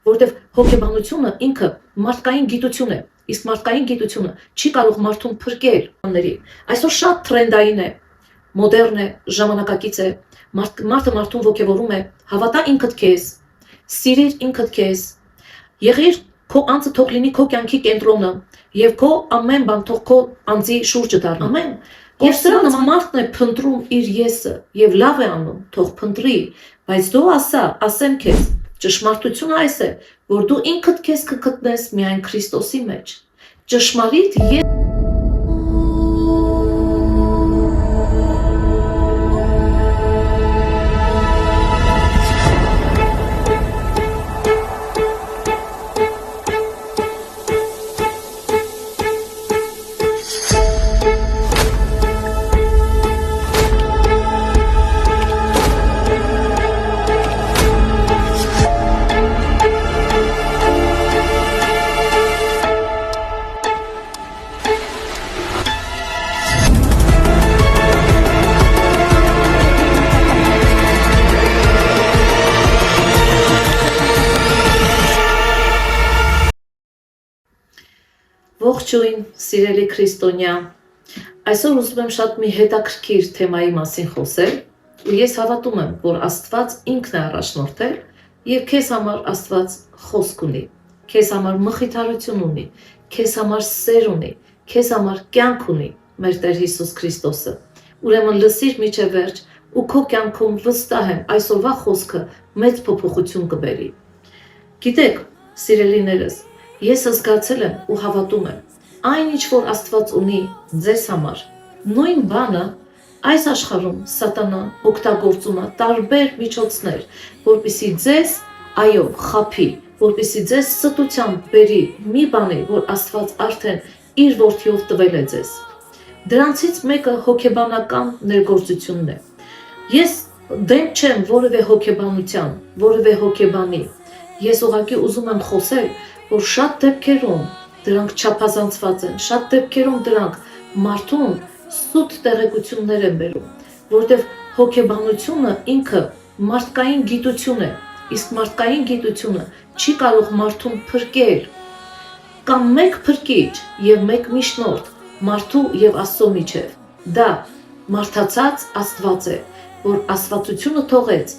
որտեղ հոգեբանությունը ինքը մարդկային գիտություն է, իսկ մարդկային գիտությունը չի կարող մարդուն փրկել անների։ Այսօր շատ տրենդային է, մոդեռն է, ժամանակակից է, մարդը մարդուն ոգևորում է, հավատա ինքդ քեզ, սիրիր ինքդ քեզ, եղիր քո անձը թող լինի քո կյանքի կենտրոնը, եւ քո ամեն բան թող քո անձի շուրջը դառնա։ Ամեն Եվ սրա նման մարդն է փնտրում իր եսը եւ լավ է անում, թող փնտրի, բայց դու ասեմ քեզ, ճշմարտությունը այս է, որ դու ինքդ քեզ կգտնես միայն Քրիստոսի մեջ։ Ճշմարիտ Ողջույն, սիրելի քրիստոնյա, այսօր ուզում եմ շատ մի հետաքրքիր թեմայի մասին խոսել, ու ես հավատում եմ, որ Աստված ինքն է առաջնորդել եւ քեզ համար Աստված խոսք ունի, քեզ համար մխիթարություն ունի, քեզ համար սեր ունի, քեզ համար կյանք ունի մեր Տեր Հիսուս Քրիստոսը։ Ուրեմն լսիր մինչև վերջ ու քո կյանքում վստահ եմ այսօրվա խոսքը մեծ փոփոխություն կբերի։ Գիտեք, սիրելիներս, ես զգացել եմ ու հավատում եմ, այն ինչ որ Աստված ունի ձեզ համար, նույն բանը այս աշխարհում սատանան օգտագործում է տարբեր միջոցներ, որպեսզի ձեզ խաբի, որպեսզի ձեզ ստությամբ բերի մի բանի, որ Աստված արդեն իր որդիով տվել է ձեզ։ Դրանցից մեկը հոգեբանական ներգործությունն է։ Ես դեմ չեմ որևէ հոգեբանության, որևէ հոգեբանի։ Ես ուղղակի ուզում եմ խոսել, որ շատ դեպքերում դրանք չափազանցված են, շատ դեպքերում դրանք մարդուն սուտ տեղեկություններ են բերում, որտեղ հոգեբանությունը ինքը մարդկային գիտություն է, իսկ մարդկային գիտությունը չի կարող մարդուն փրկել։ Կամ մեկ փրկիչ եւ մեկ միջնորդ մարդու եւ Աստծո միջև։ Դա մարդացած Աստված է, որ աստվածությունը թողեց,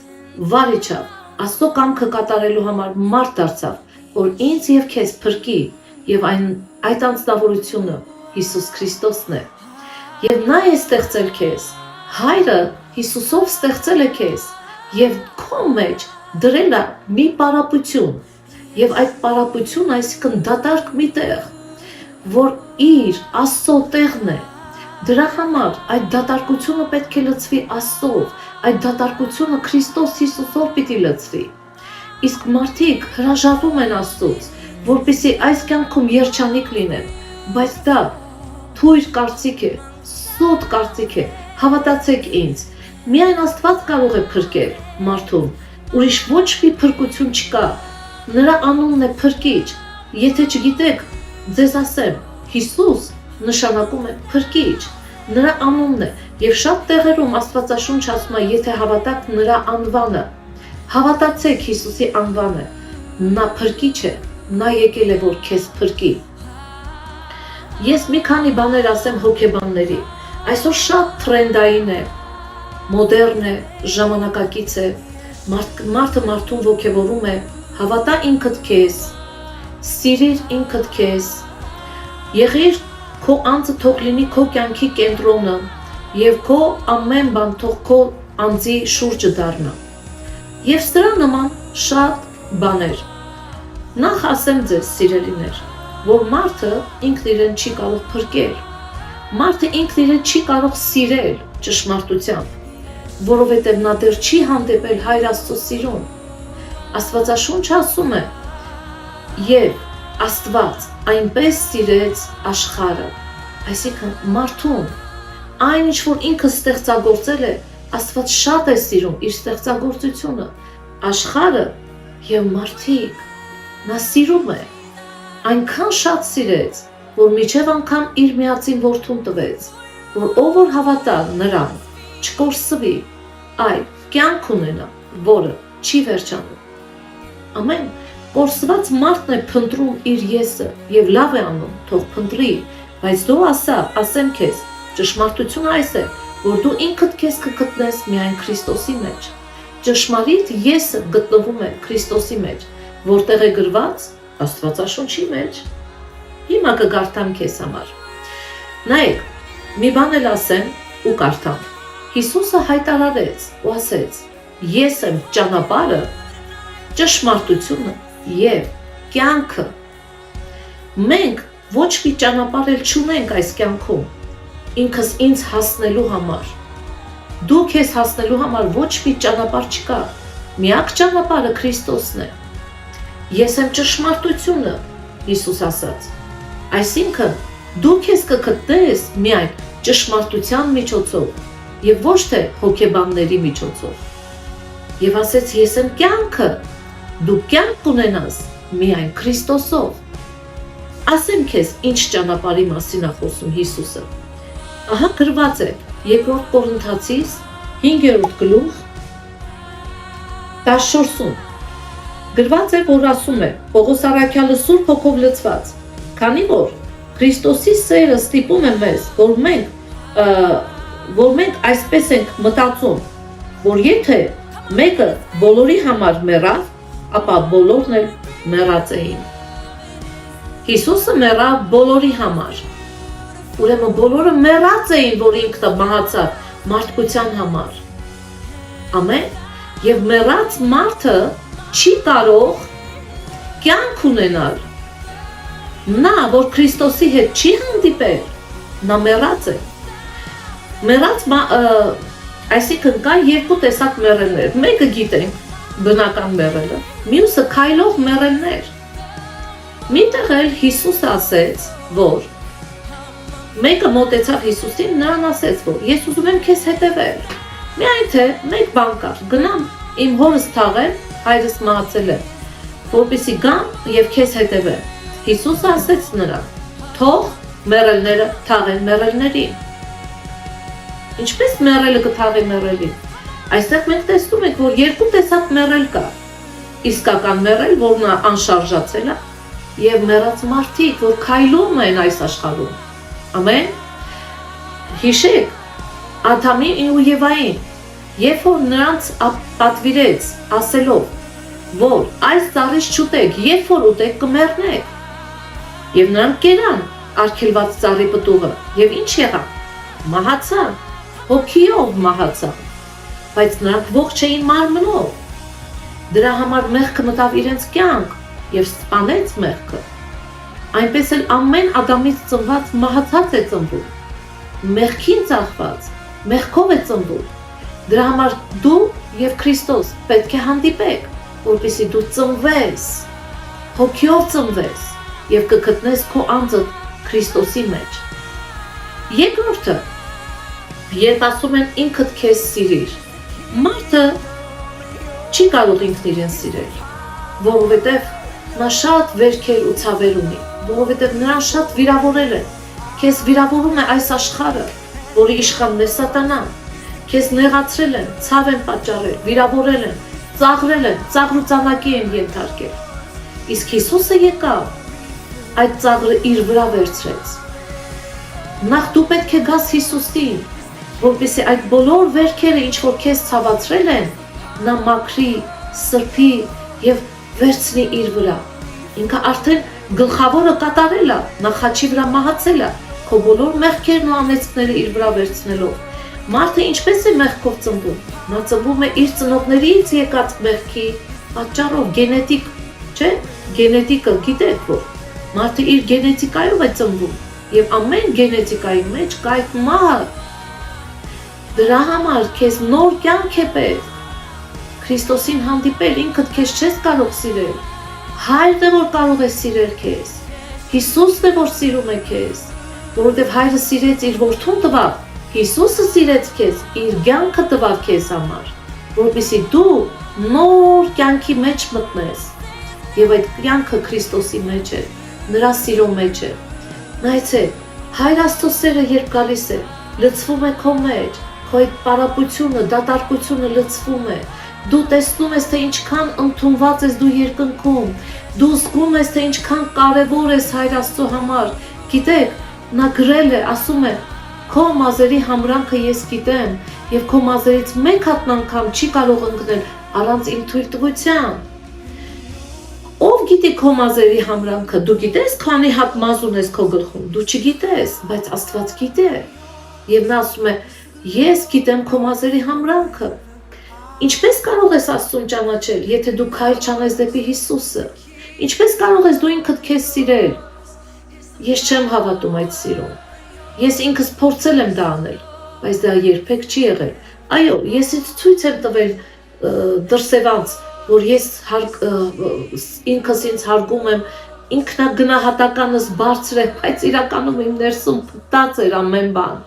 վար իջավ, Աստծո կամքը կատարելու համար մարդ դարձավ, որ ինձ եւ քեզ փրկի, եւ այդ անձնավորությունը Հիսուս Քրիստոսն է։ Եվ նա է ստեղծել քեզ, Հայրը Հիսուսով ստեղծել է քեզ, եւ քո մեջ դրել է մի պարապություն, եւ այդ պարապությունը, այսինքն դատարկ մի տեղ, որ իր Աստծո տեղն է։ Դրա համար այդ դատարկությունը պետք է լցվի Աստծով, այդ դատարկությունը Քրիստոս Հիսուսով պիտի լցվի։ Իսկ մարդիկ հրաժարվում են Աստծուց, որպեսզի այս կյանքում երջանիկ լինեն, բայց դա թույր կարծիք է, սուտ կարծիք է, հավատացեք ինձ, միայն Աստված կարող է փրկել մարդուն, ուրիշ ոչ մի փրկություն չկա, նրա անունն է փրկիչ, եթե չգիտեք, ձեզ ասեմ, Հիսուս նշանակում է փրկիչ, նրա անունն է, եւ շատ տեղերում Աստվածաշունչ ասում է, եթե հավատաք նրա անվանը, հավատացեք Հիսուսի անվանը, նա փրկիչ է, նա եկել է, որ քեզ փրկի։ Ես մի քանի բաներ ասեմ հոգեբանների, այսօր շատ տրենդային է, մոդեռն է, ժամանակակից է, մարդը մարդուն ոգևորում է, հավատա ինքդ քեզ, սիրիր ինքդ քեզ, եղիր քո անձը թող լինի քո կյանքի կենտրոնը եւ քո ամեն բան թող քո անձի շուրջը դառնա։ Եվ սրա նման շատ բաներ։ Նախ ասեմ ձեզ, սիրելիներ, որ մարդը ինքն իրեն չի կարող փրկել։ Մարդը ինքն իրեն չի կարող սիրել ճշմարտությամբ, որովհետեւ նա դեռ չի հանդեպել Հայր Աստծո սիրուն։ Աստվածաշունչը ասում է. «Եվ Աստված այնպես սիրեց աշխարհը», այսինքն մարդուն, այն ինչ որ ինքը ստեղծագործել է, Աստված շատ է սիրում իր ստեղծագործությունը, աշխարհը եւ մարդիկ, նա սիրում է, այնքան շատ սիրեց, որ մինչև անգամ իր միածին որդուն տվեց, որ ով որ հավատա նրան, չկորսվի, այլ կյանք ունենա, որը չի վերջանում։ Ամեն, Կորսված մարդն է փնտրում իր եսը եւ լավ է անում, թող փնտրի, բայց դու ասեմ քեզ, ճշմարտությունը այս է, որ դու ինքդ քեզ կգտնես միայն Քրիստոսի մեջ։ Ճշմարիտ եսը գտնվում է Քրիստոսի մեջ, որտեղ է գրված Աստվածաշունչի մեջ։ Հիմա կգարտամ քեզ համար։ Նայեք, մի բան էլ ասեմ ու կարդամ։ Հիսուսը հայտարարեց ու ասեց. Ես եմ ճանապարհը, ճշմարտությունը եւ կյանքը։ Մենք ոչ մի ճանապարհ էլ չունենք այս կյանքում, ինքս ինձ հասնելու համար։ Դու քեզ հասնելու համար ոչ մի ճանապարհ չկա։ Միակ ճանապարհը Քրիստոսն է։ Ես եմ ճշմարտությունը, Հիսուս ասաց։ Այսինքն դու քեզ կգտնես միայն ճշմարտության միջոցով եւ ոչ թե հոգեբանների միջոցով։ Եվ ասեց ես եմ կյանքը, դու կյանք կունենաս միայն Քրիստոսով։ Ասեմ քեզ ինչ ճանապարհի մասին է խոսում Հիսուսը։ Ահա գրված է 2 Կորինթացիս 5-րդ գլուխ 14-ում։ Գրված է, որ ասում է. Պողոս առաքյալը Սուրբ Հոգով լցված, քանի որ Քրիստոսի սերը ստիպում է մեզ, որ մենք այսպես ենք մտածում, որ եթե մեկը բոլորի համար մեռավ, ապա բոլորն էլ մեռած էին։ Հիսուսը մեռավ բոլորի համար։ Ուրեմն բոլորը մեռած էին, որ ինքն մահացավ մարդկության համար։ Ամեն։ Եվ մեռած մարդը չի կարող կյանք ունենալ։ Նա, որ Քրիստոսի հետ չի հանդիպել, նա մեռած է։ Մեռած այսինքն կա երկու տեսակ մեռելներ։ Մեկը գիտենք, բնական մեռելը, մյուսը քայլող մեռելներ։ Միտեղ էլ Հիսուսը ասեց, որ մեկը մոտեցավ Հիսուսին, նրան ասեց, որ ես ուզում եմ քեզ հետևել։ Միայն թե մեկ բան կար, գնամ իմ հորս թաղեմ, հայրս մահացել է, որպեսզի գամ եւ քեզ հետևեմ։ Հիսուսը ասեց նրան. թող մեռելները թաղեն մեռելներին։ Ինչպես մեռելը կթաղի մեռելին։ Այստեղ մենք տեսնում ենք, որ երկու տեսակ մեռել կա։ Իսկական մեռել, որն անշարժացել է, եւ մեռած մարդիկ, որ քայլում են այս աշխարհում։ Ամեն։ Հիշեք Ադամին ու Եվային, երբ որ նրանց պատվիրեց ասելով, որ այս ծառից չուտեք, երբ որ ուտեք կմեռնեք։ Եվ նրանք կերան արգելված ծառի պտուղը, եւ ինչ եղավ։ Մահացան, հոգիով մահացան, բայց նրանք ողջ էին մարմնով։ Դրա համար մեղքը մտավ իրենց կյանք եւ սպանեց մեղքը։ Այնպես էլ ամեն Ադամից ծնված մահացած է ծնվում։ Մեղքին ծախված, մեղքով է ծնվում։ Դրա համար դու եւ Քրիստոս պետք է հանդիպեք, որպեսզի դու ծնվես, հոգիով ծնվես եւ կգտնես քո անձը Քրիստոսի մեջ։ Երկրորդը, երբ ասում են ինքդ քեզ սիրիր, մարդը չի կարող ինքն իրեն սիրել, որովհետեւ նա շատ վերքեր ու ցավեր ունի, որովհետեւ նրան շատ վիրավորել են։ Քեզ վիրավորում է այս աշխարհը, որի իշխանն է Սատանան։ Քեզ նեղացրել են, ցավ են պատճառել, վիրավորել են, ծաղրել են, ծաղրուծանակի են ենթարկել։ Իսկ Հիսուսը եկավ, այդ ծաղրը իր վրա վերցրեց։ Նախ դու պետք է գաս Հիսուսին, որպեսզի այդ բոլոր վերքերը, ինչ որ քեզ ցավացրել են, նա մաքրի, սրբի եւ վերցնի իր վրա։ Ինքը արդեն գլխավորը կատարել է, նա խաչի վրա մահացել է, քո բոլոր մեղքերն ու անեծքները իր վրա վերցնելով։ Մարդը ինչպես է մեղքով ծնվում։ Նա ծնվում է իր ծնողներից եկած մեղքի պատճառով, գենետիկ, չէ՞։ Գենետիկը գիտեք, որ մարդը իր գենետիկայով է ծնվում եւ ամեն գենետիկայի մեջ կա այդ մահը։ Դրա համար քեզ նոր կյանք է պետք։ Քրիստոսին հանդիպել, ինքդ քեզ չես կարող սիրել։ Հայրն է, որ կարող է սիրել քեզ։ Հիսուսն է, որ սիրում է քեզ, որովհետև Հայրը սիրեց իր որդուն տվավ։ Հիսուսը սիրեց քեզ, իր կյանքը տվավ քեզ համար, որպեսզի դու նոր կյանքի մեջ մտնես։ Եվ այդ կյանքը Քրիստոսի մեջ է, նրա սիրո մեջ է։ Նայեցեք, Հայր Աստծո սերը երբ գալիս է, լցվում է քո մեջ, քո այդ պարապությունը, դատարկությունը լցվում է, Դու տեսնում ես, թե ինչքան ընդունված ես դու երկնքում, դու զգում ես, թե ինչքան կարևոր ես Հայր Աստծո համար։ Գիտեք, նա գրել է, ասում է, քո մազերի համրանքը ես գիտեմ, եւ քո մազերից մեկ հատ անգամ չի կարող ընկնել առանց իմ թույլտվության։ Ով գիտի քո մազերի համրանքը, դու գիտես քանի հատ մազ ունես քո գլխում, դու չգիտես, բայց Աստված գիտե։ Եվ նա ասում է, ես գիտեմ քո մազերի համրանքը։ Ինչպես կարող ես Աստծուն ճանաչել, եթե դու քայլ չանես դեպի Հիսուսը։ Ինչպես կարող ես դու ինքդ քեզ սիրել։ Ես չեմ հավատում այդ սիրուն։ Ես ինքս փորձել եմ դա անել, բայց դա երբեք չի եղել։ Այո, ես ինձ ցույց եմ տվել դրսևանց, որ ես ինքս ինձ հարգում եմ, ինքնագնահատականս բարձր է, բայց իրականում իմ ներսում փտած էր ամեն բան։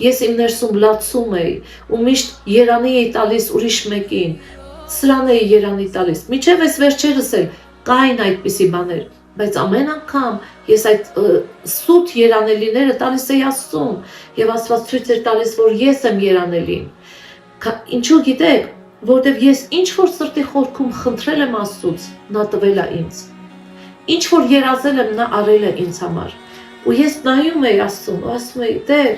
Ես իմ ներսում լացում էի ու միշտ երանի էի տալիս ուրիշ մեկին, սրան էի երանի տալիս։ Մինչև այս վերջերս էլ կային այդպիսի բաներ, բայց ամեն անգամ ես այդ սուտ երանելիները տալիս էի Աստծուն եւ Աստված ցույց էր տալիս, որ ես եմ երանելին։ Ինչու գիտեք, որտեվ ես ինչ որ սրտի խորքում խնդրել եմ Աստծուց, նա տվել է ինձ։ Ինչ որ երազել եմ, նա արել է ինձ համար։ Ու ես նայում էի Աստծուն ու ասում էի, Տեր,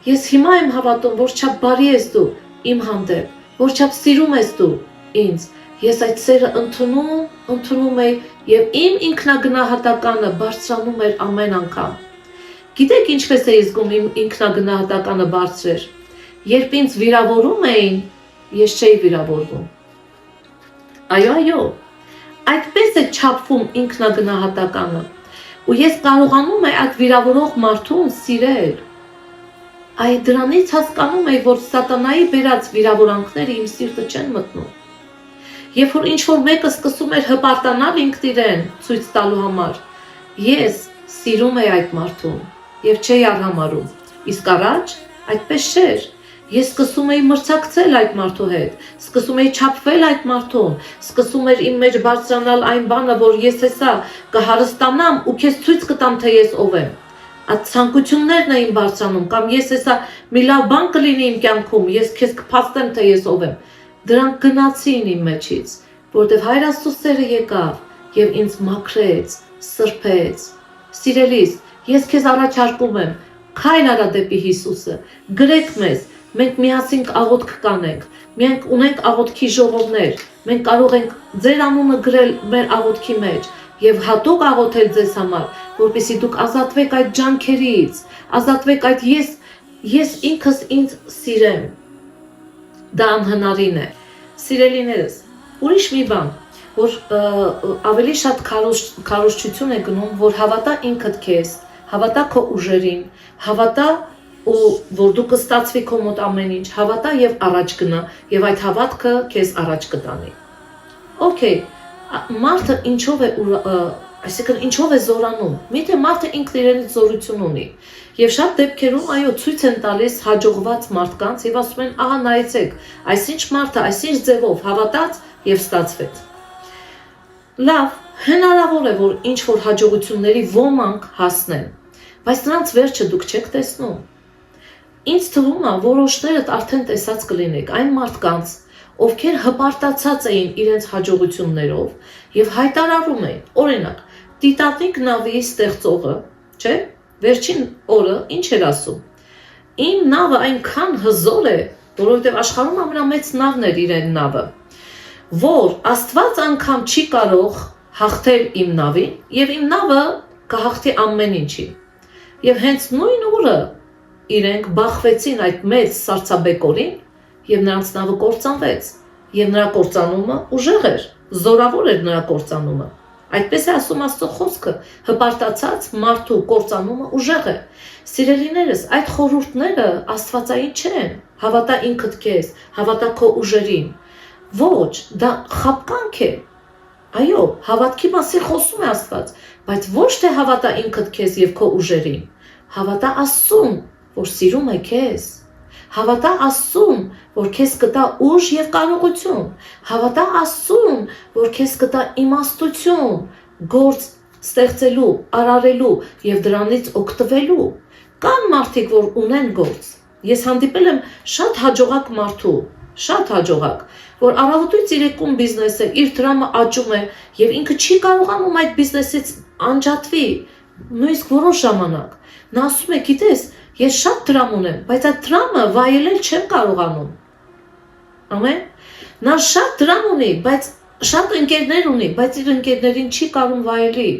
ես հիմա եմ հավատում, որ չափ բարի ես դու իմ հանդեպ, որ չափ սիրում ես դու ինձ։ Ես այդ սերը ընդունում էի եւ իմ ինքնագնահատականը բարձրանում էր ամեն անգամ։ Գիտեք ինչպես էի զգում իմ ինքնագնահատականը բարձր էր։ Երբ ինձ վիրավորում էին, ես չէի վիրավորվում։ Այո, այդպես է չափվում ինքնագնահատականը։ Ու ես կարողանում եմ այդ վիրավորող մարդուն սիրել։ Այ դրանից հասկանում եմ, որ սատանայի բերած վիրավորանքները իմ սիրտը չեն մտնում։ Երբ որ ինչ-որ մեկը սկսում էր հպարտանալ ինքն իրեն ցույց տալու համար, ես սիրում եի այդ մարդուն եւ չէի արհամարում։ Իսկ առաջ այդպես չէր։ Ես սկսում էի մրցակցել այդ մարդու հետ, սկսում էի չափվել այդ մարդուն, սկսում էր իմ մեջ բարձրանալ այն բանը, որ ես հեսա կհարստանամ ու քեզ ցույց կտամ, թե ես ով եմ։ Այդ ցանկություններն էին բարձրանում, կամ ես հեսա մի լավ բան կլինի իմ կյանքում, ես քեզ կփաստեմ, թե ես ով եմ։ Դրանք գնացին իմ մեջից, որտեվ Հայր Աստծո սերը եկավ եւ ինձ մաքրեց, սրբեց։ Սիրելիս, ես քեզ առաջարկում եմ, քայլ արա դեպի Հիսուսը, գրեք մեզ, մենք միասին աղոթք կանենք, մենք ունենք աղոթքի ժողովներ, մենք կարող ենք ձեր անունը գրել մեր աղոթքի մեջ եւ հատուկ աղոթել ձեզ համար, որպեսզի դուք ազատվեք այդ ջանքերից, ազատվեք այդ ես ինքս ինձ սիրեմ։ Դա անհնարին է։ Սիրելիներս, ուրիշ մի բան, որ ավելի շատ քարոզչություն է գնում, որ հավատա ինքդ քեզ, հավատա քո ուժերին, հավատա ու որ դու կստացվի քո մոտ ամեն ինչ, հավատա եւ առաջ գնա եւ այդ հավատքը քեզ առաջ կտանի։ Okay, մարդը ինչով է այսինքն ինչով է զորանում։ Միթե մարդը ինքն իրենից զորություն ունի։ Եվ շատ դեպքերում այո ցույց են տալիս հաջողված մարդկանց եւ ասում են, ահա նայեցեք, այսինչ մարդը այսինչ ձևով հավատաց եւ ստացվեց։ Լավ, հնարավոր է որ ինչ որ հաջողությունների ոմանք հասնեն, բայց նրանց վերջը դուք չեք տեսնում։ Ինձ թվում է, որոշներդ արդեն տեսած կլինեք այն մարդկանց, ովքեր հպարտացած էին իրենց հաջողություններով եւ հայտարարում էին, օրինակ, Տիտանիկ նավի ստեղծողը, չէ՞, վերջին օրը ինչ էր ասում։ Իմ նավը այնքան հզոր է, որովհետեւ աշխարհում ամենամեծ նավն էր իրեն նավը, որ Աստված անգամ չի կարող հաղթել իմ նավին եւ իմ նավը կհաղթի ամեն ինչին։ Եվ հենց նույն օրը իրենք բախվեցին այդ մեծ սառցաբեկորին եւ նրանց նավը կործանվեց եւ նրա կործանումը ուժեղ էր, զորավոր էր նրա կործանումը։ Այդպես է ասում Աստծո խոսքը, հպարտացած մարդու կործանումը ուժեղ է։ Սիրելիներս, այդ խորհուրդները աստվածային չեն։ Հավատա ինքդ քեզ, հավատա քո ուժերին։ Ոչ, դա խաբկանք է։ Այո, հավատքի մասին խոսում է Աստված, բայց ոչ թե հավատա ինքդ քեզ եւ քո ուժերին։ Հավատա Աստծուն, որ սիրում է քեզ։ Հավատա Աստծուն, որ քեզ կտա ուժ եւ կարողություն։ Հավատա Աստծուն, որ քեզ կտա իմաստություն, գործ ստեղծելու, արարելու եւ դրանից օգտվելու։ Կան մարդիկ, որ ունեն գործ։ Ես հանդիպել եմ շատ հաջողակ մարդու, շատ հաջողակ, որ առավոտից երեկոմ բիզնեսը իր դրամը աճում է եւ ինքը չի կարողանում այդ բիզնեսից անջատվի նույնիսկ որոշ ժամանակ։ Նա ասում է, գիտես, ես շատ դրամ ունեմ, բայց այդ դրամը վայելել չեմ կարողանում։ Ամեն։ Նա շատ դրամ ունի, բայց շատ ընկերներ ունի, բայց իր ընկերներին չի կարող վայելի։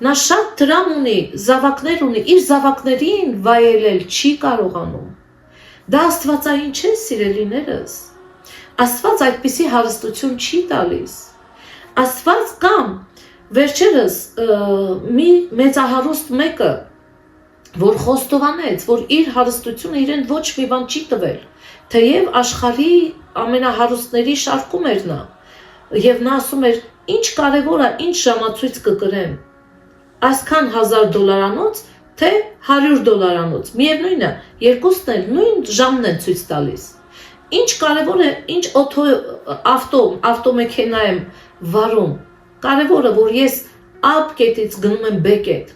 Նա շատ դրամ ունի, զավակներ ունի, իր զավակներին վայելել չի կարողանում։ Դա աստվածային չէ, սիրելիներս։ Աստված այդպիսի հարստություն չի տալիս։ Աստված կամ վերջերս մի մեծահարուստ մեկը, որ խոստովանեց, որ իր հարստությունը իրեն ոչ մի բան չի տվել, թեև աշխարհի ամենահարուստների շարքում էր նա, եւ նա ասում էր, ինչ կարևոր է, ինչ ժամացույց կկրեմ, այսքան $1000 թե $100, միևնույն է, երկուսն էլ նույն ժամն են ցույց տալիս։ Ինչ կարևոր է, ինչ ավտոմեքենա եմ վարում, կարևորը, որ ես A կետից գնում եմ B կետ։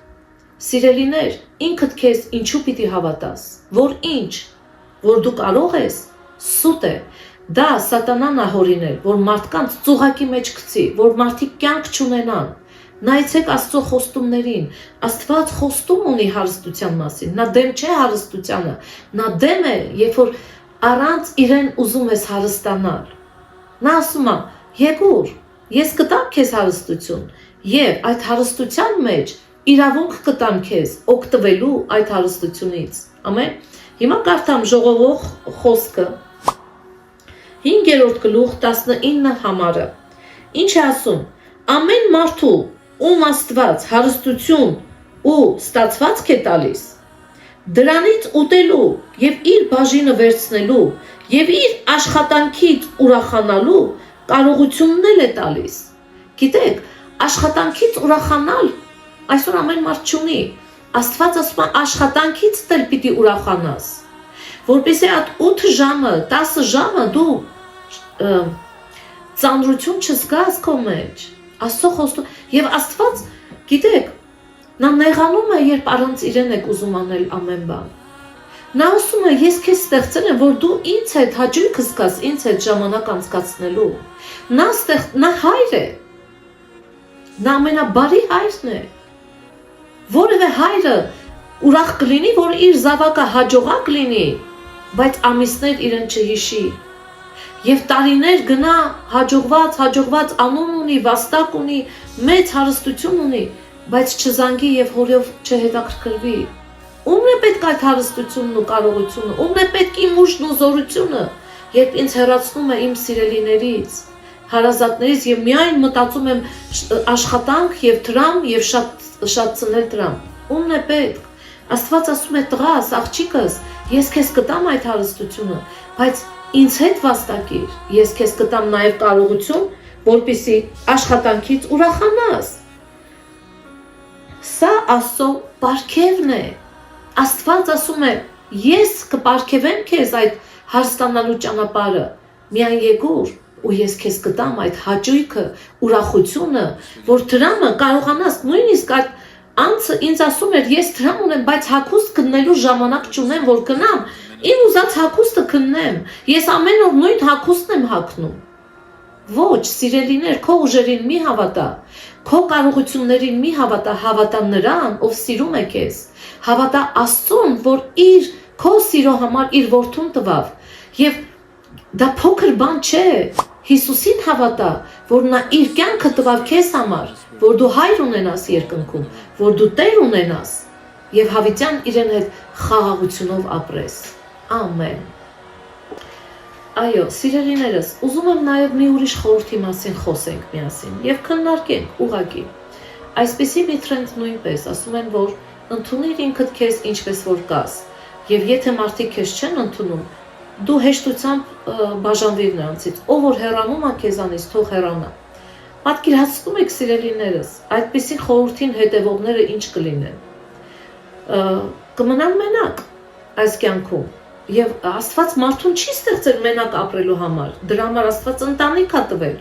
Սիրելիներ, ինքդ քեզ ինչու պիտի հավատաս, որ ինչ, որ դու կարող ես, սուտ է, դա սատանան է հորինել, որ մարդկանց ծուղակի մեջ գցի, որ մարդիկ կյանք չունենան։ Նայեցեք Աստծո խոստումներին, Աստված խոստում ունի հարստության մասին, նա դեմ չէ հարստությանը, նա դեմ է, երբ որ առանց իրեն ուզում ես հարստանալ։ Նա ասում է, եկուր, ես կտամ քեզ հարստություն, եւ այդ հարստության մեջ իրավունք կտամ քեզ օգտվելու այդ հարստությունից։ Ամեն։ Հիմա կարդամ Ժողովող խոսքը 5-րդ գլուխ 19 համարը։ Ինչ է ասում։ Ամեն մարդու, ում Աստված հարստություն ու ստացվածք է տալիս, դրանից ուտելու եւ իր բաժինը վերցնելու եւ իր աշխատանքից ուրախանալու կարողությունն է տալիս։ Գիտեք, աշխատանքից ուրախանալ այսօր ամեն մարդ չունի։ Աստված ասում է աշխատանքից դել պիտի ուրախանաս, որպեսզի այդ 8 ժամը, 10 ժամը դու ծանրություն չզգաս քո մեջ։ Աստծո խոստում եւ Աստված, գիտեք, նա նեղանում է, երբ առանց իրեն եք ուզում անել ամեն բան։ Նա ասում է, ես քեզ ստեղծել եմ, որ դու ինձ հետ հաճույք զգաս, ինձ հետ ժամանակ անցկացնելու։ Նա հայր է։ Նա ամենաբարի հայրն է։ Որևէ հայրը ուրախ կլինի, որ իր զավակը հաջողակ լինի, բայց ամիսներ իրեն չհիշի։ Եվ տարիներ գնա հաջողված անուն ունի, վաստակ ունի, մեծ հարստություն ունի, բայց չզանգի եւ հորով չհետաքրքրվի։ Ումն է պետք այդ հարստությունն ու կարողությունը, ումն է պետք իմ ուժն ու զորությունը, երբ ինձ հեռացնում է իմ սիրելիներից, հարազատներից եւ միայն մտածում եմ աշխատանք եւ դրամ եւ շատ ծնել դրամ։ Ումն է պետք։ Աստված ասում է տղաս, աղջիկս, ես քեզ կտամ այդ հարստությունը, բայց ինձ հետ վաստակիր, ես քեզ կտամ նաեւ կարողություն, որպեսզի աշխատանքից ուրախանաս։ Սա Աստծո պարգևն է։ Աստված ասում է, ես կպարգևեմ քեզ այդ հարստանալու ճանապարհը, միայն եկուր ու ես քեզ կտամ այդ հաճույքը, ուրախությունը, որ դրամը կարողանաս նույնիսկ այդ անձը ինձ ասում էր, ես դրամ ունեմ, բայց հագուստ գտնելու ժամանակ չունեմ, որ գնամ, իմ ուզած հագուստը գտնեմ, ես ամեն օր նույն հագուստն եմ հագնում։ Ոչ, սիրելիներ, քո ուժերին մի հավատա, քո կարողություններին մի հավատա, հավատա նրան, ով սիրում է քեզ, հավատա Աստծուն, որ քո սիրո համար իր որդուն տվավ, եւ դա փոքր բան չէ, Հիսուսին հավատա, որ նա իր կյանքը տվավ քեզ համար, որ դու հայր ունենաս երկնքում, որ դու Տեր ունենաս, եւ հավիտյան իրեն հետ խաղաղությունով ապրես։ Ամեն։ Այո, սիրելիներս, ուզում եմ նաև մի ուրիշ խորհրդի մասին խոսենք միասին եւ քննարկենք ուղղակի։ Այսպեսի մի տրենդ նույնպես ասում են, որ ընդունիր ինքդ քեզ ինչպես որ կաս, եւ եթե մարդիկ քեզ չեն ընդունում, դու հեշտությամբ բաժանվիր նրանցից, ով որ հեռանում է քեզանից, թող հեռանա։ Պատկերացնում եք, սիրելիներս, այդպիսի խորհրդին հետևողները ինչ կլինեն։ Կմնան մենակ այս կյանքում։ Եվ Աստված մարդուն չի ստեղծել մենակ ապրելու համար, դրա համար Աստված ընտանիք է տվել,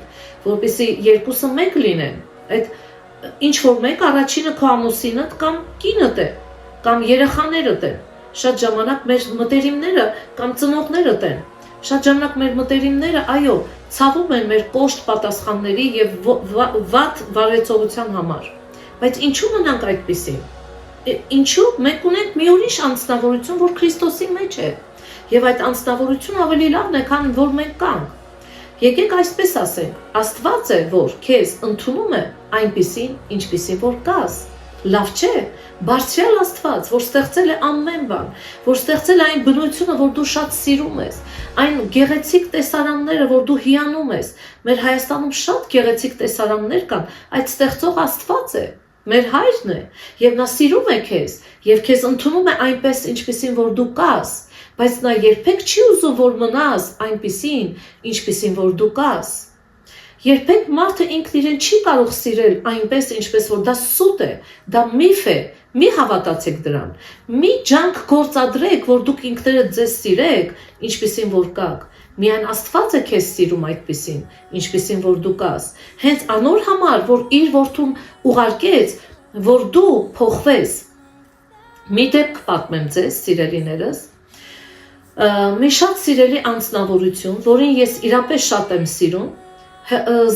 որպեսզի երկուսը մեկ լինեն, այդ ինչ որ մեկ առաջինը քո ամուսինդ կամ կինդ է, կամ երեխաներդ են, շատ ժամանակ մեր մտերիմները կամ ծնողներդ են, շատ ժամանակ մեր մտերիմները, այո, ցավում են մեր կոշտ պատասխանների եւ վատ վարեցողության համար։ Բայց ինչու մնանք այդպիսին։ Ինչու մենք ունենք մի ուրիշ անձնավորություն, որ Քրիստոսի մեջ է, եւ այդ անձնավորությունը ավելի լավն է, քան որ մենք կանք։ Եկեք այսպես ասենք, Աստված է, որ քեզ ընդունում է այնպիսին, ինչպիսին որ կաս։ Լավ չէ, բարձրյալ Աստված, որ ստեղծել է ամեն բան, որ ստեղծել է այն բնությունը, որ դու շատ սիրում ես, այն գեղեցիկ տեսարանները, որ դու հիանում ես։ Մեր Հայաստանում շատ գեղեցիկ տեսարաններ կան, այդ ստեղծող Աստված է, մեր հայրն է, եւ նա սիրում է քեզ, եւ քեզ ընդունում է այնպես, ինչպիսին որ դու կաս, բայց նա երբեք չի ուզում, որ մնաս այնպիսին, ինչպիսին որ դու կաս։ Երբեք մարդը ինքն իրեն չի կարող սիրել այնպես, ինչպես որ դա սուտ է, դա միֆ է, մի հավատացեք դրան, մի ջանք գործադրեք, որ դուք ինքներդ ձեզ սիրեք, ինչպիսին որ կաք, միայն Աստված է քեզ սիրում այդպիսին, ինչպիսին որ դու կաս, հենց անոր համար, որ իր որդուն ուղարկեց, որ դու փոխվես։ Մի դեպք պատմեմ ձեզ, սիրելիներս, մի շատ սիրելի անձնավորություն, որին ես իրապես շատ եմ սիրում,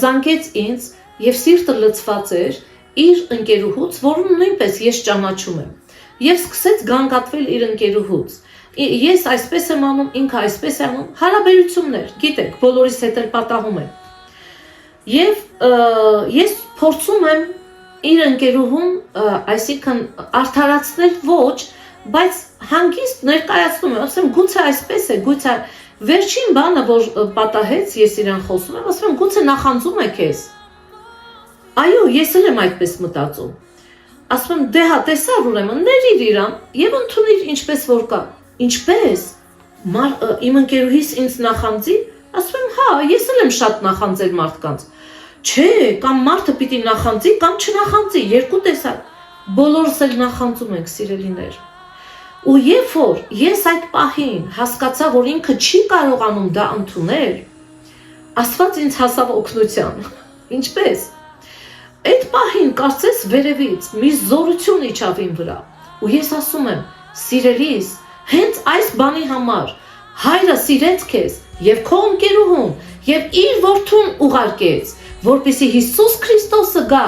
զանգեց ինձ եւ սիրտը լցված էր իր ընկերուհուց, որում նույնպես ես ճանաչում եմ, եւ սկսեց գանգատվել իր ընկերուհուց։ Ես այսպես եմ անում, ինքը այսպես է անում, հարաբերություններ, գիտեք, բոլորիս հետ էլ պատահում է։ Եվ ես փորձում եմ իր ընկերուհուն, այսինքն արդարացնել ոչ, բայց հանգիստ ներկայացնում եմ, ասեմ գուցե այսպես է, գուցե վերջին բանը, որ պատահեց, ես իրան խոսում եմ, ասում եմ, գուցե նախանձում է քեզ։ Այո, ես էլ եմ այդպես մտածում։ Ասում եմ, դե հա, տեսար ուրեմն, ների իրան եւ ընդունիր ինչպես որ կա։ Ինչպես։ Իմ ընկերուհիս ինձ նախանձի, ասում եմ, հա, ես էլ եմ շատ նախանձել մարդկանց։ Չէ, կամ մարդը պիտի նախանձի, կամ չնախանձի, երկու տեսակ։ Բոլորս էլ նախանձում ենք, սիրելիներ։ Ու երբ որ ես այդ պահին հասկացա, որ ինքը չի կարողանում դա ընդունել, Աստված ինձ հասավ օգնության։ Ինչպես։ Այդ պահին կարծես վերևից մի զորություն իջավ իմ վրա, ու ես ասում եմ, սիրելիս, հենց այս բանի համար հայրը սիրեց քեզ եւ քո ընկերուհուն եւ իր որդուն ուղարկեց, որպեսզի Հիսուս Քրիստոսը գա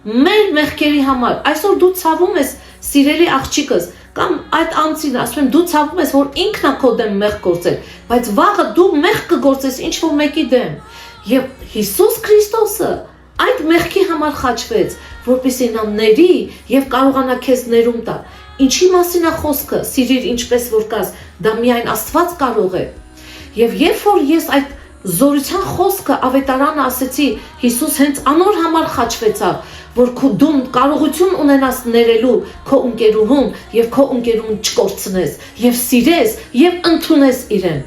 մեր մեղքերի համար։ Այսօր դու ցավում ես, սիրելի աղջիկս, կամ այդ անձին, ասում եմ, դու ցավում ես, որ ինքն է քո դեմ մեղք գործել, բայց վաղը դու մեղք կգործես ինչ-որ մեկի դեմ։ Եվ Հիսուս Քրիստոսը այդ մեղքի համար խաչվեց, որպեսզի նա ների եւ կարողանա քեզ ներում տա։ Ինչի մասին է խոսքը, սիրիր ինչպես որ կաս, դա միայն Աստված կարող է։ Եվ երբ որ ես այդ զորության խոսքը ավետարանը ասեցի, Հիսուս հենց անոր համար խաչվեցավ, որ դու կարողություն ունենաս ներելու քո ընկերուհուն եւ քո ընկերուն չկորցնես եւ սիրես եւ ընդունես իրեն։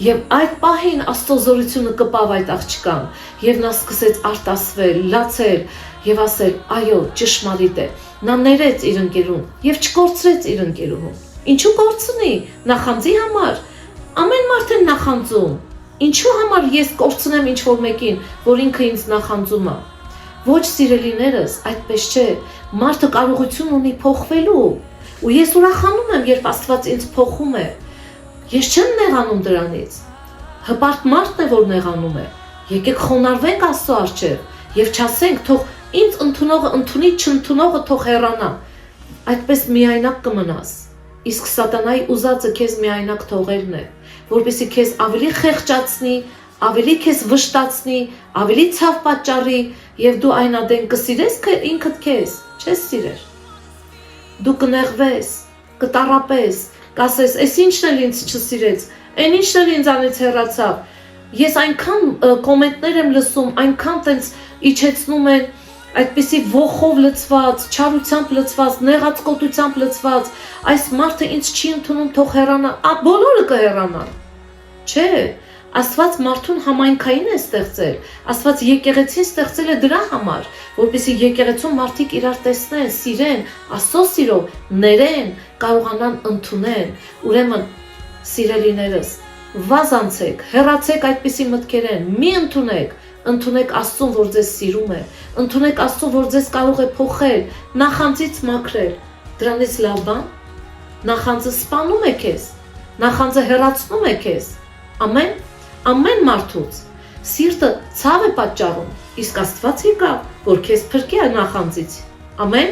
Եվ այդ պահին Աստծո զորությունը կպավ այդ աղջկան եւ նա սկսեց արտասվել, լացել եւ ասել, այո, ճշմարիտ է։ Նա ներեց իր ընկերուն եւ չկորցրեց իր ընկերուհուն։ Ինչու կորցնի։ Նախանձի համար։ Ամեն մարդ է նախանձում։ Ինչու համար ես կորցնեմ ինչ-որ մեկին, որ ինքը ինձ նախանձում է։ Ոչ, սիրելիներս, այդպես չէ, մարդը կարողություն ունի փոխվելու, ու ես ուրախանում եմ, երբ Աստված ինձ փոխում է։ Ես չեմ նեղանում դրանից։ Հպարտ մարդն է, որ նեղանում է։ Եկեք խոնարհվենք Աստծո առջև եւ չասենք, թող ինձ ընդունողը ընդունի, չընդունողը թող հեռանա։ Այդպես միայնակ կմնաս։ Իսկ սատանայի ուզածը քեզ միայնակ թողելն է, որպեսզի քեզ ավելի խեղճացնի, ավելի քեզ վշտացնի, ավելի ցավ պատճառի եւ դու այն ադեն կսիրես ինքդ քեզ, չես սիրեր։ Դու կնեղվես, կտառապես, կասես, «Էս ինչն էլ ինձ չսիրեց, այն ինչն էլ ինձանից հեռացավ»։ Ես այնքան կոմենտներ եմ լսում, այնքան տենց իջեցնում են, այդպիսի ոխով լցված, չարությամբ լցված, նեղացկոտությամբ լցված, այս մարդը ինձ չի ընդունում, թող հեռանա, բոլորը կհեռանան։ Չէ, Աստված մարդուն համայնքային է ստեղծել, Աստված եկեղեցին ստեղծել է դրա համար, որպեսզի եկեղեցում մարդիկ իրար տեսնեն, սիրեն, Աստծո սիրով, ներեն, կարողանան ընդունեն։ Ուրեմն, սիրելիներս, վազանցեք, հեռացեք այդպիսի մտքերեն, մի ընդունեք Աստծուն, որ ձեզ սիրում է, ընդունեք Աստծուն, որ ձեզ կարող է փոխել, նախանձից մաքրել։ Դրանից լավ բան, նախանձը սպանում է քեզ, նախանձը հեռացնում է քեզ։ Ամեն մարդուց։ Սիրտը ցավ է պատճառում, իսկ Աստված եկավ, որ քեզ փրկի այդ նախանձից։ Ամեն։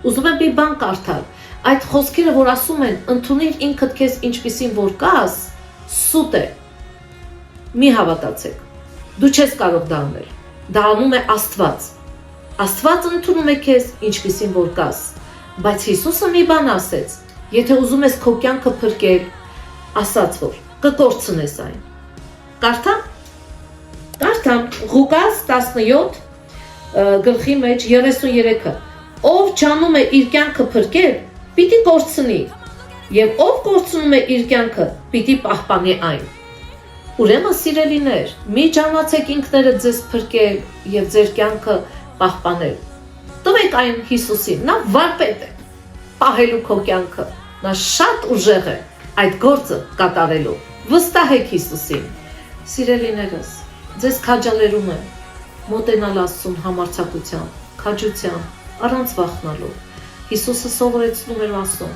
Ուզում եմ մի բան կարդալ։ Այդ խոսքերը, որ ասում են, ընդունիր ինքդ քեզ ինչպիսին որ կաս, սուտ է։ Մի հավատացեք։ Դու չես կարող դա անել։ Դա անում է Աստված։ Աստված ընդունում է քեզ ինչպիսին որ կաս։ Բայց Հիսուսը մի բան ասեց. եթե ուզում ես քո կյանքը փրկել, ասաց որ կկորցնես այն։ Կարդամ Ղուկաս 17 գլխի մեջ 33-ը։ Ով ճանում է իր կյանքը փրկել, պիտի կորցնի, եւ ով կորցնում է իր կյանքը, պիտի պահպանի այն։ Ուրեմն սիրելիներ, մի ճանաչեք ինքներդ ձեզ փրկել եւ ձեր կյանքը պահպանել։ Տվեք այն Հիսուսին, նա վարպետ է, պահելու քո կյանքը, նա շատ ուժեղ է այդ գործը կատարելու։ Վստահեք Հիսուսին։ Սիրելիներս, ձեզ քաջալերում եմ մոտենալ Աստծուն համարձակությամբ, քաջությամբ, առանց վախնալու։ Հիսուսը սովորեցնում էր ասում.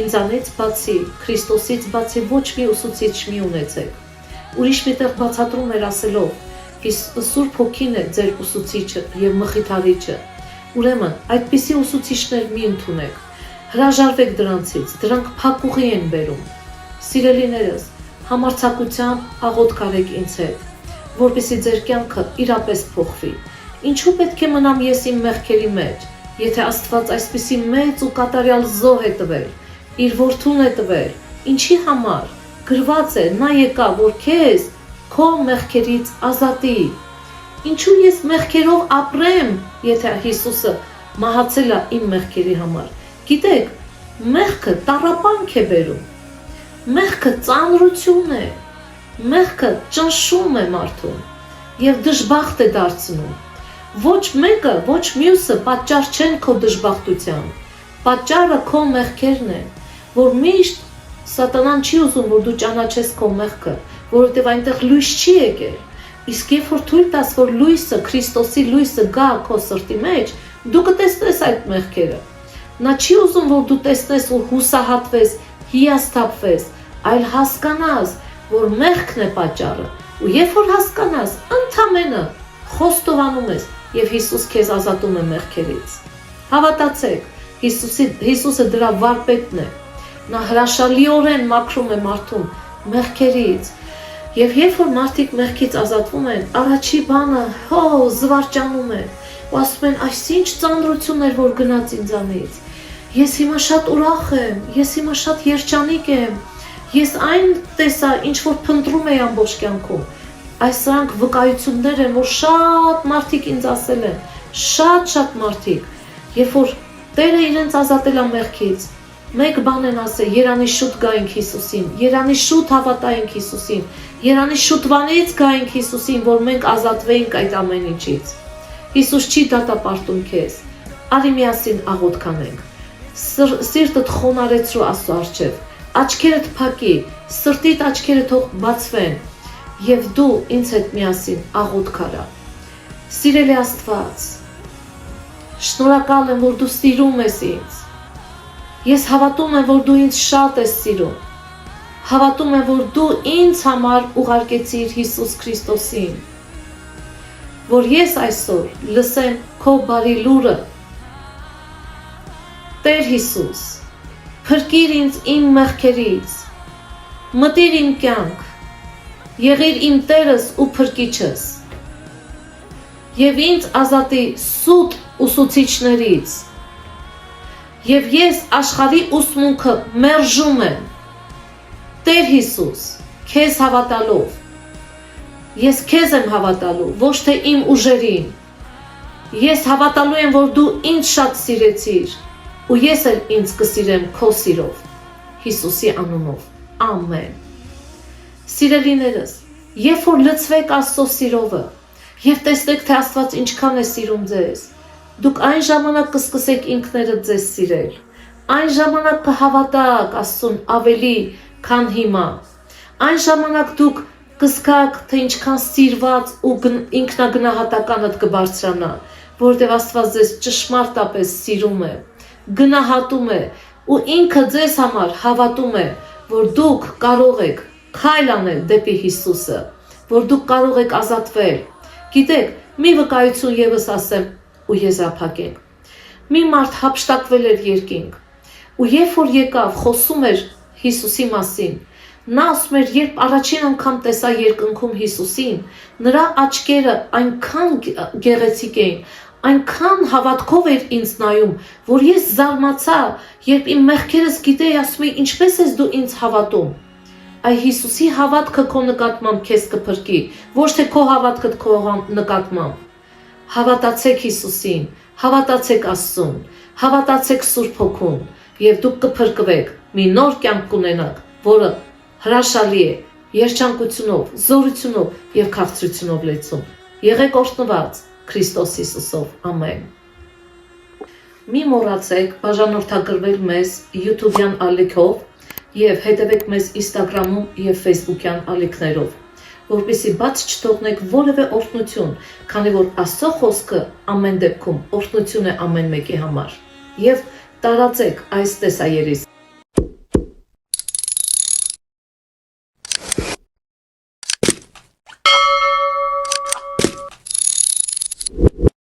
ինձանից բացի, Քրիստոսից բացի ոչ մի ուսուցիչ մի ունեցեք։ Ուրիշ միտեղ բացատրում էր ասելով. Սուրբ Հոգին է ձեր ուսուցիչը եւ մխիթարիչը։ Ուրեմն, այդպիսի ուսուցիչներ մի ընդունեք։ Հրաժարվեք դրանցից, դրանք փակուղի են բերում։ Սիրելիներս, համարձակությամբ աղոթք արեք ինձ հետ, որպեսզի ձեր կյանքը իրապես փոխվի։ Ինչու պետք է մնամ ես իմ մեղքերի մեջ, եթե Աստված այսպիսի մեծ ու կատարյալ զոհ է տվել, իր որդուն է տվել, ինչի համար, գրված է, նա եկավ, որ քեզ քո մեղքերից ազատի։ Ինչու ես մեղքերով ապրեմ, եթե Հիսուսը մահացել է իմ մեղքերի համար։ Գիտեք, մեղքը տառապանք է բերում, մեղքը ծանրություն է, մեղքը ճնշում է մարդուն եւ դժբախտ է դարձնում։ Ոչ մեկը, ոչ մյուսը պատճառ չեն քո դժբախտության։ Պատճառը քո մեղքերն են, որ միշտ Սատանան չի ուզում, որ դու ճանաչես քո մեղքը, որովհետեւ այնտեղ լույս չի եկել։ Իսկ երբ որ թույլ տաս, որ լույսը, Քրիստոսի լույսը գա քո սրտի մեջ, դու կտեսնես այդ մեղքերը։ Նա չի ուզում, որ դու տեսնես ու հուսահատվես, հիասթափվես, այլ հասկանաս, որ մեղքն է պատճառը։ Ու երբ որ հասկանաս, ընդամենը խոստովանում ես եւ Հիսուս քեզ ազատում է մեղքերից։ Հավատացեք, Հիսուսը դրա վարպետն է։ Նա հրաշալիորեն մաքրում է մարդուն մեղքերից։ Եվ երբ որ մարդիկ մեղքից ազատվում են, առաջի բանը զվարճանում է։ Ու ասում են, այս ինչ ծանրություն էր, որ գնաց ինձանից։ Ես հիմա շատ ուրախ եմ, ես հիմա շատ երջանիկ եմ։ Ես այն տեսա, ինչ որ փնտրում էի ամբողջ կյանքում։ Այս սրանք վկայություններ են, որ շատ մարդիկ ինձ ասել են, շատ մարդիկ, երբ որ Տերը իրենց ազատել է մեղքից, մեկ բան են ասել, երանի շուտ գայինք Հիսուսին, երանի շուտ հավատայինք Հիսուսին, երանի շուտվանից գայինք Հիսուսին, որ մենք ազատվեինք այդ ամեն ինչից։ Հիսուս չի դատապարտում քեզ։ Արի միասին աղոթք անենք։ Սիրտդ խոնարեցրու Աստծո առջև, աչքերդ փակի, սրտիդ աչքերը թող բացվեն, եւ դու ինձ հետ միասին աղոթք արա։ Սիրելի Աստված, շնորհակալ եմ, որ դու սիրում ես ինձ։ Ես հավատում եմ, որ դու ինձ շատ ես սիրում։ Հավատում եմ, որ դու ինձ համար ուղարկեցիր Հիսուս Քրիստոսին, որ ես այսօր լսեմ քո բարի լուրը։ Տեր Հիսուս, փրկիր ինձ իմ մեղքերից, մտիր իմ կյանք, եղիր իմ Տերս ու փրկիչս, եւ ինձ ազատի սուտ ուսուցիչներից, եւ ես աշխարհի ուսմունքը մերժում եմ։ Տեր Հիսուս, քեզ հավատալով, ես քեզ եմ հավատալու, ոչ թե իմ ուժերին։ Ես հավատալու եմ, որ դու ինձ շատ սիրեցիր, ու ես էլ ինձ կսիրեմ քո սիրով, Հիսուսի անունով, ամեն։ Սիրելիներս, երբ որ լցվեք Աստծո սիրովը, եւ տեսնեք, թե Աստված ինչքան է սիրում ձեզ, դուք այն ժամանակ կսկսեք ինքներդ ձեզ սիրել, այն ժամանակ կհավատաք Աստծուն ավելի, քան հիմա, այն ժամանակ դուք կզգաք, թե ինչքան սիրված ու ինքնագնահատականդ կբարձրանա, որովհետև Աստված ձեզ ճշմարտապես սիրում է, գնահատում է ու ինքը ձեզ համար հավատում է, որ դուք կարող եք քայլ անել դեպի Հիսուսը, որ դուք կարող եք ազատվել։ Գիտեք, մի վկայություն եւս ասեմ ու եզրափակենք։ Մի մարդ հափշտակվել էր երկինք, ու երբ որ եկավ, խոսում էր Հիսուսի մասին, նա ասում էր, երբ առաջին անգամ տեսա երկնքում Հիսուսին, նրա աչքերը այնքան գեղեցիկ էին, այնքան հավատքով էր ինձ նայում, որ ես զարմացա, երբ իմ մեղքերս գիտեի, ասում էի, ինչպես ես դու ինձ հավատում։ Այ Հիսուսի հավատքը քո նկատմամբ քեզ կփրկի, ոչ թե քո հավատքը քո նկատմամբ։ Հավատացեք Հիսուսին, հավատացեք Աստծուն, հավատացեք Սուրբ Հոգուն, եւ դուք կփրկվեք, մի նոր կյանք կունենաք, որը հրաշալի է, երջանկությունով, զորությունով եւ քաղցրությունով լեցուն։ Եղեք օրհնված Քրիստոս Հիսուսով, ամեն։ Մի մոռացեք բաժանորդագրվել մեզ YouTube-յան ալիքով եւ հետևեք մեզ Instagram-ում եւ Facebook-յան ալիքներով, որպեսզի բաց չթողնեք որևէ օրհնություն, քանի որ Աստծո խոսքը ամեն դեպքում օրհնություն է ամեն մեկի համար։ Եվ տարածեք այս տեսաերիս